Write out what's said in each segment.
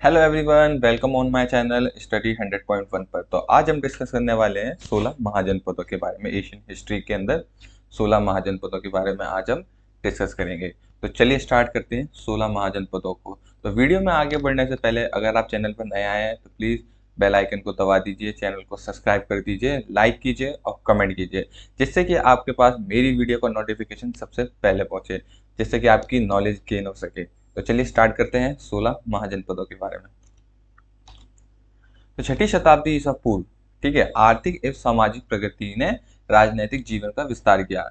Hello everyone, welcome on my channel study 100.1 पर। तो आज हम डिस्कस करने वाले हैं 16 महाजनपदों के बारे में। एशियन हिस्ट्री के अंदर 16 महाजनपदों के बारे में आज हम डिस्कस करेंगे। तो चलिए स्टार्ट करते हैं 16 महाजनपदों को। तो वीडियो में आगे बढ़ने से पहले अगर आप चैनल पर नए आए हैं तो प्लीज़ बेल आइकन को दबा दीजिए, चैनल को सब्सक्राइब कर दीजिए, लाइक कीजिए और कमेंट कीजिए, जिससे कि आपके पास मेरी वीडियो का नोटिफिकेशन सबसे पहले पहुंचे, जिससे कि आपकी नॉलेज गेन हो सके। तो चलिए स्टार्ट करते हैं 16 महाजनपदों के बारे में। तो छठी शताब्दी ईसा पूर्व, ठीक है, आर्थिक एवं सामाजिक प्रगति ने राजनीतिक जीवन का विस्तार किया।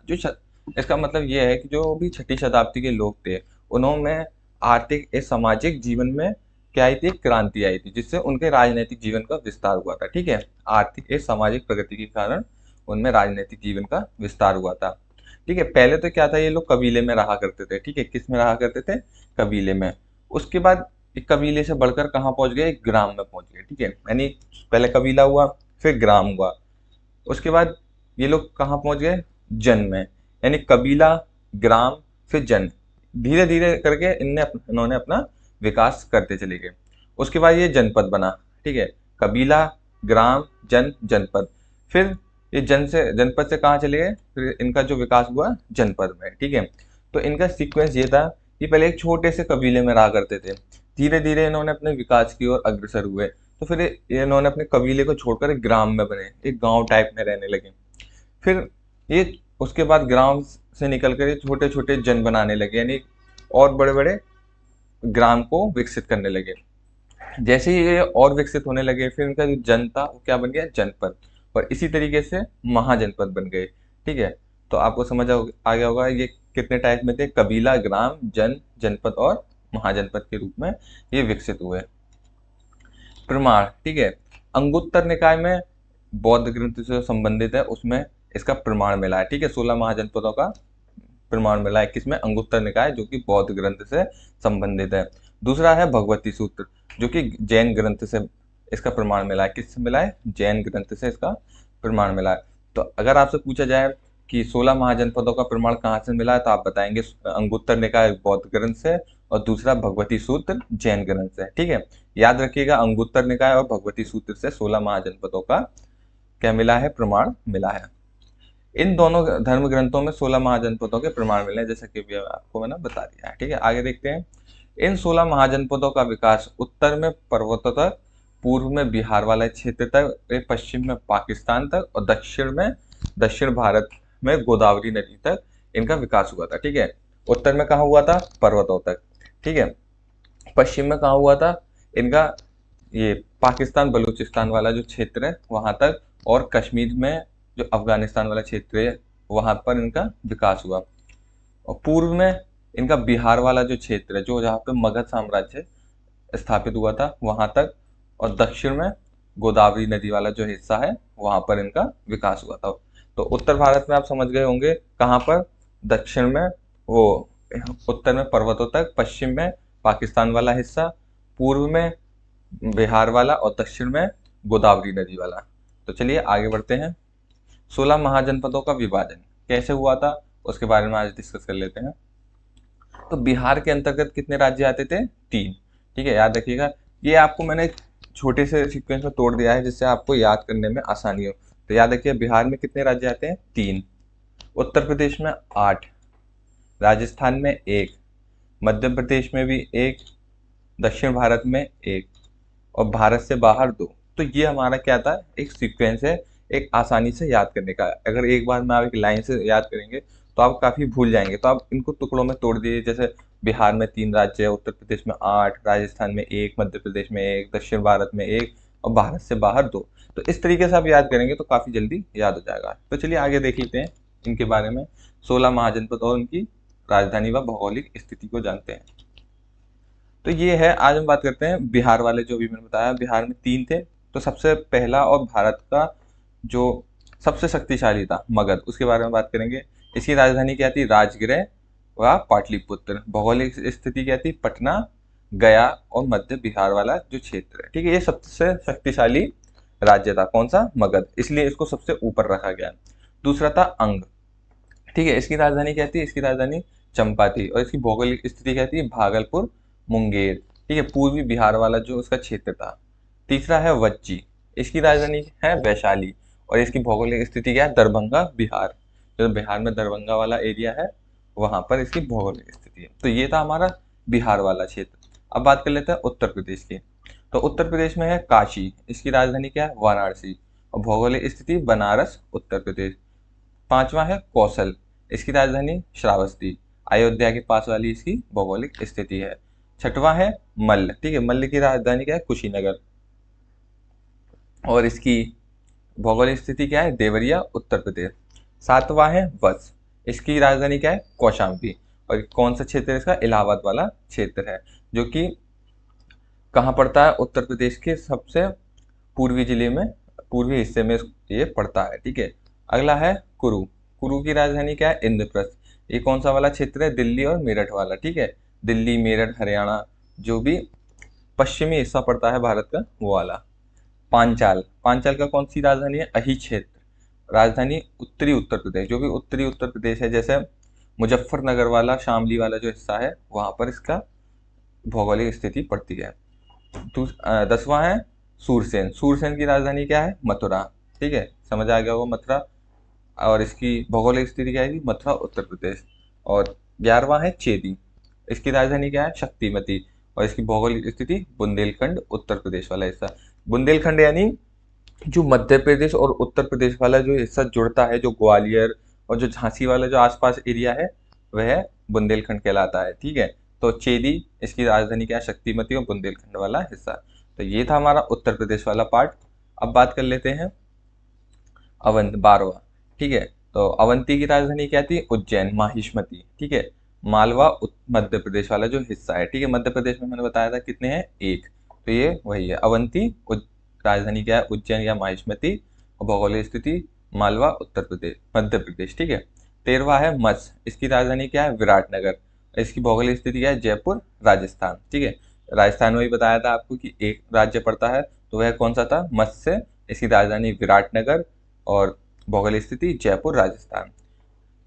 इसका मतलब यह है कि जो भी छठी शताब्दी के लोग थे, उन्होंने आर्थिक एवं सामाजिक जीवन में क्या आई थी, एक क्रांति आई थी, जिससे उनके राजनीतिक जीवन का विस्तार हुआ था। ठीक है, आर्थिक एवं सामाजिक प्रगति के कारण उनमें राजनीतिक जीवन का विस्तार हुआ था। ठीक है, पहले तो क्या था, ये लोग कबीले में रहा करते थे। ठीक है, किस में रहा करते थे? कबीले में। उसके बाद एक कबीले से बढ़कर कहाँ पहुंच गए? एक ग्राम में पहुंच गए। ठीक है, यानी पहले कबीला हुआ, फिर ग्राम हुआ, उसके बाद ये लोग कहाँ पहुंच गए? जन में। यानी कबीला, ग्राम, फिर जन, धीरे धीरे करके इन्होंने अपना विकास करते चले गए। उसके बाद ये जनपद बना। ठीक है, कबीला, ग्राम, जन, जनपद। फिर ये जनपद से कहाँ चले गए? फिर इनका जो विकास हुआ जनपद में। ठीक है, तो इनका सीक्वेंस ये था कि पहले एक छोटे से कबीले में रहा करते थे, धीरे धीरे इन्होंने अपने विकास की ओर अग्रसर हुए, तो फिर ये इन्होंने अपने कबीले को छोड़कर एक ग्राम में बने, एक गांव टाइप में रहने लगे। फिर ये उसके बाद ग्राम से निकलकर ये छोटे छोटे जन बनाने लगे, यानी और बड़े बड़े ग्राम को विकसित करने लगे। जैसे ही ये और विकसित होने लगे, फिर इनका जो जन था वो क्या बन गया? जनपद। और इसी तरीके से महाजनपद बन गए। ठीक है, तो आपको समझ आ गया होगा ये कितने टाइप में थे? कबीला, ग्राम, जन, जनपद और महाजनपद के रूप में ये विकसित हुए। प्रमाण, ठीक है, अंगुत्तर निकाय में बौद्ध ग्रंथ से संबंधित है, उसमें इसका प्रमाण मिला है। ठीक है, 16 महाजनपदों का प्रमाण मिला है किसमें? अंगुत्तर निकाय, जो कि बौद्ध ग्रंथ से संबंधित है। दूसरा है भगवती सूत्र, जो कि जैन ग्रंथ से इसका प्रमाण मिला है। किससे मिला है? जैन ग्रंथ से इसका प्रमाण मिला है। तो अगर आपसे पूछा जाए कि 16 महाजनपदों का प्रमाण कहाँ से मिला है, तो आप बताएंगे अंगुत्तर निकाय बौद्ध ग्रंथ से, और दूसरा भगवती सूत्र जैन ग्रंथ से। ठीक है, याद रखिएगा, अंगुत्तर निकाय और भगवती सूत्र से 16 महाजनपदों का क्या मिला है? प्रमाण मिला है। इन दोनों धर्म ग्रंथों में 16 महाजनपदों के प्रमाण मिले हैं, जैसा कि भी आपको मैंने बता दिया है। ठीक है, आगे देखते हैं। इन 16 महाजनपदों का विकास उत्तर में पर्वतों तक, पूर्व में बिहार वाला क्षेत्र तक, पश्चिम में पाकिस्तान तक, और दक्षिण भारत में गोदावरी नदी तक इनका विकास हुआ था। ठीक है, उत्तर में कहाँ हुआ था? पर्वतों तक। ठीक है, पश्चिम में कहाँ हुआ था इनका? ये पाकिस्तान बलूचिस्तान वाला जो क्षेत्र है वहां तक, और कश्मीर में जो अफगानिस्तान वाला क्षेत्र है वहां पर इनका विकास हुआ। और पूर्व में इनका बिहार वाला जो क्षेत्र है, जो जहाँ पे मगध साम्राज्य स्थापित हुआ था वहां तक, और दक्षिण में गोदावरी नदी वाला जो हिस्सा है वहां पर इनका विकास हुआ था। तो उत्तर भारत में आप समझ गए होंगे कहाँ पर? दक्षिण में वो, उत्तर में पर्वतों तक, पश्चिम में पाकिस्तान वाला हिस्सा, पूर्व में बिहार वाला, और दक्षिण में गोदावरी नदी वाला। तो चलिए आगे बढ़ते हैं। 16 महाजनपदों का विभाजन कैसे हुआ था उसके बारे में आज डिस्कस कर लेते हैं। तो बिहार के अंतर्गत कितने राज्य आते थे? 3। ठीक है, याद रखिएगा, ये आपको मैंने छोटे से सीक्वेंस में तोड़ दिया है जिससे आपको याद करने में आसानी हो। तो याद रखिए, बिहार में कितने राज्य आते हैं? 3। उत्तर प्रदेश में 8, राजस्थान में 1, मध्य प्रदेश में भी 1, दक्षिण भारत में 1, और भारत से बाहर 2। तो ये हमारा क्या था? एक सीक्वेंस है, एक आसानी से याद करने का। अगर एक बार में आप एक लाइन से याद करेंगे तो आप काफ़ी भूल जाएंगे, तो आप इनको टुकड़ों में तोड़ दीजिए। जैसे बिहार में 3 राज्य है, उत्तर प्रदेश में 8, राजस्थान में 1, मध्य प्रदेश में 1, दक्षिण भारत में 1, और भारत से बाहर 2। तो इस तरीके से आप याद करेंगे तो काफ़ी जल्दी याद हो जाएगा। तो चलिए आगे देख लेते हैं इनके बारे में। 16 महाजनपद और उनकी राजधानी व भौगोलिक स्थिति को जानते हैं। तो ये है, आज हम बात करते हैं बिहार वाले, जो भी मैंने बताया बिहार में 3 थे। तो सबसे पहला और भारत का जो सबसे शक्तिशाली था मगध, उसके बारे में बात करेंगे। इसकी राजधानी क्या थी? राजगृह व पाटलिपुत्र। भौगोलिक स्थिति क्या थी? पटना, गया और मध्य बिहार वाला जो क्षेत्र है। ठीक है, ये सबसे शक्तिशाली राज्य था। कौन सा? मगध, इसलिए इसको सबसे ऊपर रखा गया। दूसरा था अंग। ठीक है, इसकी राजधानी क्या थी? इसकी राजधानी चंपा थी, और इसकी भौगोलिक स्थिति क्या थी? भागलपुर, मुंगेर। ठीक है, पूर्वी बिहार वाला जो उसका क्षेत्र था। तीसरा है वज्जी, इसकी राजधानी है वैशाली, और इसकी भौगोलिक स्थिति क्या है, दरभंगा बिहार, जो बिहार में दरभंगा वाला एरिया है वहां पर इसकी भौगोलिक स्थिति है। तो ये था हमारा बिहार वाला क्षेत्र। अब बात कर लेते हैं उत्तर प्रदेश की। तो उत्तर प्रदेश में है काशी, इसकी राजधानी क्या है, वाराणसी, और भौगोलिक स्थिति बनारस उत्तर प्रदेश। पांचवा है कौशल, इसकी राजधानी श्रावस्ती, अयोध्या के पास वाली इसकी भौगोलिक स्थिति है। छठवां है मल्ल, ठीक है, मल्ल की राजधानी क्या है, कुशीनगर, और इसकी भौगोलिक स्थिति क्या है, देवरिया उत्तर प्रदेश। सातवां है वत्स, इसकी राजधानी क्या है, कौशाम्बी, और कौन सा क्षेत्र है इसका, इलाहाबाद वाला क्षेत्र है, जो कि कहाँ पड़ता है, उत्तर प्रदेश के सबसे पूर्वी जिले में, पूर्वी हिस्से में ये पड़ता है। ठीक है, अगला है कुरु, कुरु की राजधानी क्या है, इंद्रप्रस्थ, ये कौन सा वाला क्षेत्र है, दिल्ली और मेरठ वाला। ठीक है, दिल्ली मेरठ हरियाणा जो भी पश्चिमी हिस्सा पड़ता है भारत का वो वाला। पांचाल, पांचाल का कौन सी राजधानी है, अही क्षेत्र, राजधानी उत्तरी उत्तर प्रदेश, जो भी उत्तरी उत्तर प्रदेश है, जैसे मुजफ्फरनगर वाला शामली वाला जो हिस्सा है वहां पर इसका भौगोलिक स्थिति पड़ती है। 10वां है सूरसेन, सूरसेन की राजधानी क्या है, मथुरा। ठीक है, समझ आ गया होगा मथुरा, और इसकी भौगोलिक स्थिति क्या है, मथुरा उत्तर प्रदेश। और 11वां है चेदी, इसकी राजधानी क्या है, शक्तिमती, और इसकी भौगोलिक स्थिति बुंदेलखंड उत्तर प्रदेश वाला हिस्सा। बुंदेलखंड यानी जो मध्य प्रदेश और उत्तर प्रदेश वाला जो हिस्सा जुड़ता है, जो ग्वालियर और जो झांसी वाला जो आसपास एरिया है वह बुंदेलखंड कहलाता है। ठीक है, तो चेदी इसकी राजधानी क्या है, शक्तिमती, और बुंदेलखंड वाला हिस्सा। तो ये था हमारा उत्तर प्रदेश वाला पार्ट। अब बात कर लेते हैं अवंत, 12वां। ठीक है, तो अवंती की राजधानी क्या थी, उज्जैन, माहिष्मती। ठीक है, मालवा मध्य प्रदेश वाला जो हिस्सा है। ठीक है, मध्य प्रदेश में मैंने बताया था कितने हैं, एक, तो ये वही है अवंती। राजधानी क्या है, उज्जैन या माहिष्मती, और भौगोलिक स्थिति मालवा उत्तर प्रदेश मध्य प्रदेश। ठीक है, 13वां है मत्स्य, इसकी राजधानी क्या है, विराटनगर, इसकी भौगोलिक स्थिति क्या है, जयपुर राजस्थान। ठीक है, राजस्थान में भी बताया था आपको कि एक राज्य पड़ता है, तो वह कौन सा था, मत्स्य, इसकी राजधानी विराटनगर, और भौगोलिक स्थिति जयपुर राजस्थान।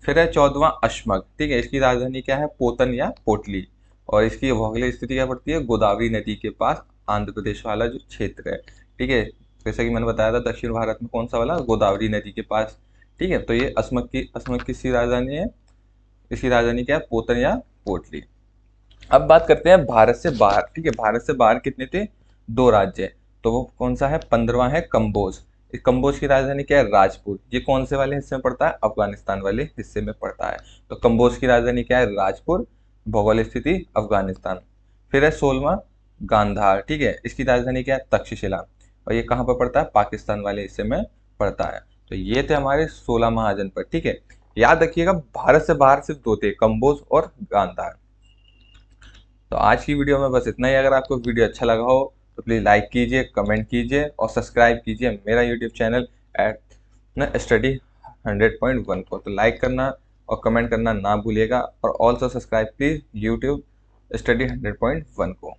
फिर है 14वां अश्मक। ठीक है, इसकी राजधानी क्या है, पोतन या पोटली, और इसकी भौगोलिक स्थिति क्या पड़ती है, गोदावरी नदी के पास आंध्र प्रदेश वाला जो क्षेत्र है। ठीक है, जैसा कि मैंने बताया था दक्षिण भारत में कौन सा वाला, गोदावरी नदी के पास। ठीक है, तो ये अस्मक किसकी राजधानी है, इसकी राजधानी क्या है, पोतन या पोटली। अब बात करते हैं भारत से बाहर। ठीक है, भारत से बाहर कितने थे, 2 राज्य, तो वो कौन सा है, 15वां है कंबोज, इस कंबोज की राजधानी क्या है, राजपुर, ये कौन से वाले हिस्से में पड़ता है, अफगानिस्तान वाले हिस्से में पड़ता है। तो कंबोज की राजधानी क्या है, राजपुर, भौगोलिक स्थिति अफगानिस्तान। फिर है 16वां गांधार। ठीक है, इसकी राजधानी क्या है, तक्षशिला, और ये कहाँ पर पड़ता है, पाकिस्तान वाले हिस्से में पड़ता है। तो ये थे हमारे 16 महाजनपद। ठीक है, याद रखिएगा भारत से बाहर सिर्फ 2 थे, कंबोज और गांधार। तो आज की वीडियो में बस इतना ही। अगर आपको वीडियो अच्छा लगा हो तो प्लीज़ लाइक कीजिए, कमेंट कीजिए और सब्सक्राइब कीजिए मेरा यूट्यूब चैनल एट स्टडी 100.1 को। तो लाइक करना और कमेंट करना ना भूलिएगा, और also subscribe please YouTube study 100.1 को।